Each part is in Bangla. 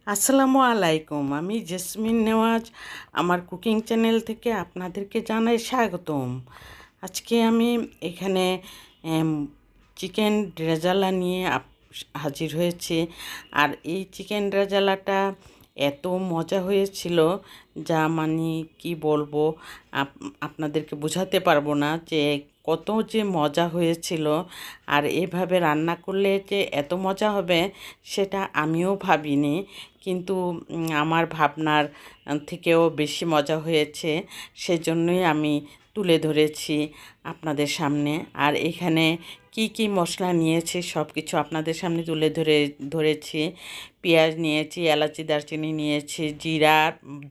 আসসালামু আলাইকুম। আমি জেসমিন নেওয়াজ আমার কুকিং চ্যানেল থেকে আপনাদেরকে জানাই স্বাগতম। আজকে আমি এখানে চিকেন রেজালা নিয়ে হাজির হয়েছি। আর এই চিকেন রেজালাটা এত মজা হয়েছিল যা মানে কি বলবো, আপনাদেরকে বোঝাতে পারবো না যে কত যে মজা হয়েছিল। আর এভাবে রান্না করলে যে এত মজা হবে সেটা আমিও ভাবিনি, কিন্তু আমার ভাবনার থেকেও বেশি মজা হয়েছে, সেজন্যই আমি তুলে ধরেছি আপনাদের সামনে। আর এখানে কি কি মশলা নিয়েছি সব কিছু আপনাদের সামনে তুলে ধরেছি। পেঁয়াজ নিয়েছি, এলাচি, দারচিনি নিয়েছি, জিরা,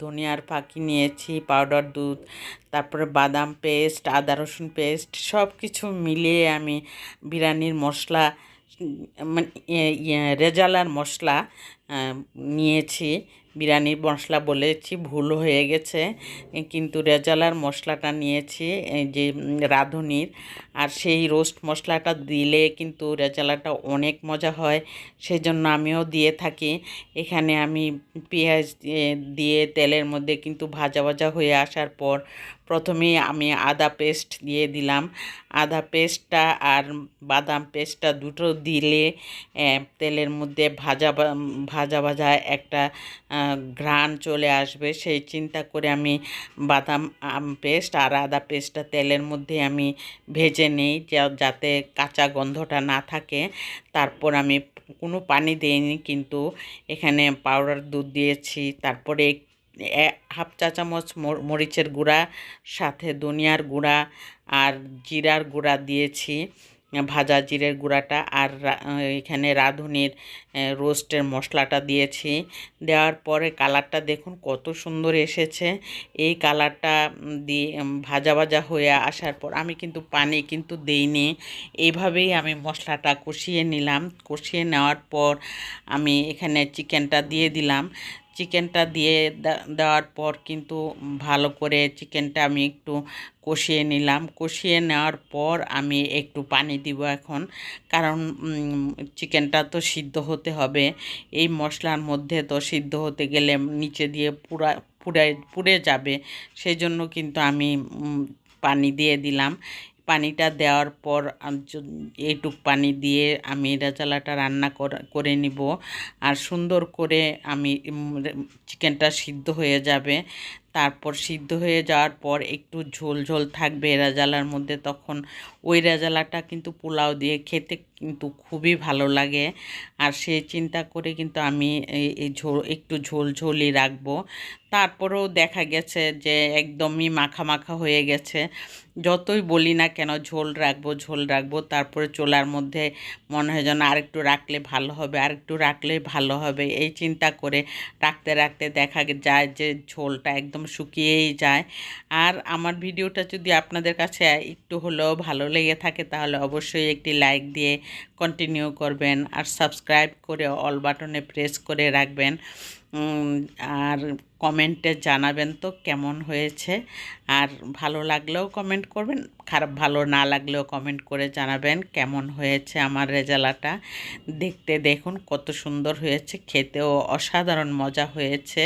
ধনিয়ার ফাঁকি নিয়েছি, পাউডার দুধ, তারপরে বাদাম পেস্ট, আদা রসুন পেস্ট, সব কিছু মিলিয়ে আমি বিরিয়ানির মশলা মানে রেজালার মশলা নিয়েছি। বিরিয়ানির মশলা বলেছি, ভুল হয়ে গেছে, কিন্তু রেজালার মশলাটা নিয়েছি, এই যে রাঁধুনির। আর সেই রোস্ট মশলাটা দিলে কিন্তু রেজালাটা অনেক মজা হয়, সেই জন্য আমিও দিয়ে থাকি। এখানে আমি পেঁয়াজ দিয়ে তেলের মধ্যে কিন্তু ভাজা ভাজা হয়ে আসার পর প্রথমেই আমি আদা পেস্ট দিয়ে দিলাম। আদা পেস্টটা আর বাদাম পেস্টটা দুটো দিলে তেলের মধ্যে ভাজা ভাজা একটা ঘ্রাণ চলে আসবে, সেই চিন্তা করে আমি বাদাম পেস্ট আর আদা পেস্টটা তেলের মধ্যে আমি ভেজে নিই যাতে কাঁচা গন্ধটা না থাকে। তারপর আমি কোনো পানি দিইনি, কিন্তু এখানে পাউডার দুধ দিয়েছি। তারপরে হাফ চা চামচ মরিচের গুঁড়া, সাথে ধনিয়ার গুঁড়া আর জিরার গুঁড়া দিয়েছি, ভাজা জিরের গুঁড়াটা। আর এখানে রাঁধুনির রোস্টের মশলাটা দিয়েছি। দেওয়ার পরে কালারটা দেখুন কত সুন্দর এসেছে। এই কালারটা দিয়ে ভাজা ভাজা হয়ে আসার পর আমি কিন্তু পানি কিন্তু দেইনি, এইভাবেই আমি মশলাটা কষিয়ে নিলাম। কষিয়ে নেওয়ার পর আমি এখানে চিকেনটা দিয়ে দিলাম। চিকেনটা দিয়ে দেওয়ার পর কিন্তু ভালো করে চিকেনটা আমি একটু কষিয়ে নিলাম। কষিয়ে নেওয়ার পর আমি একটু পানি দিব এখন, কারণ চিকেনটা তো সিদ্ধ হতে হবে। এই মশলার মধ্যে তো সিদ্ধ হতে গেলে নিচে দিয়ে পুড়ে যাবে, সেই জন্য কিন্তু আমি পানি দিয়ে দিলাম। পানিটা দেওয়ার পর এইটুক পানি দিয়ে আমি রেজালাটা রান্না করে নিব। আর সুন্দর করে আমি চিকেনটা সিদ্ধ হয়ে যাবে। তারপর সিদ্ধ হয়ে যাওয়ার পর একটু ঝোল ঝোল থাকবে রেজালার মধ্যে, তখন ওই রেজালাটা কিন্তু পোলাও দিয়ে খেতে কিন্তু খুবই ভালো লাগে। আর সেই চিন্তা করে কিন্তু আমি এই একটু ঝোল ঝোলই রাখবো। তারপরেও দেখা গেছে যে একদমই মাখা মাখা হয়ে গেছে। যতই বলি না কেন ঝোল রাখবো, তারপরে চুলার মধ্যে মনে হয় যেন আরেকটু রাখলে ভালো হবে, আরেকটু রাখলে ভালো হবে, এই চিন্তা করে রাখতে রাখতে দেখা যায় যে ঝোলটা একদম শুকিয়েই যায়। আর আমার ভিডিওটা যদি আপনাদের কাছে একটু হলেও ভালো লেগে থাকে তাহলে অবশ্যই একটি লাইক দিয়ে কন্টিনিউ করবেন, আর সাবস্ক্রাইব করে অল বাটনে প্রেস করে রাখবেন। আর কমেন্টে জানাবেন তো কেমন হয়েছে। আর ভালো লাগলেও কমেন্ট করবেন, ভালো না লাগলেও কমেন্ট করে জানাবেন কেমন হয়েছে আমার রেজালাটা। দেখতে দেখুন কত সুন্দর হয়েছে, খেতেও অসাধারণ মজা হয়েছে।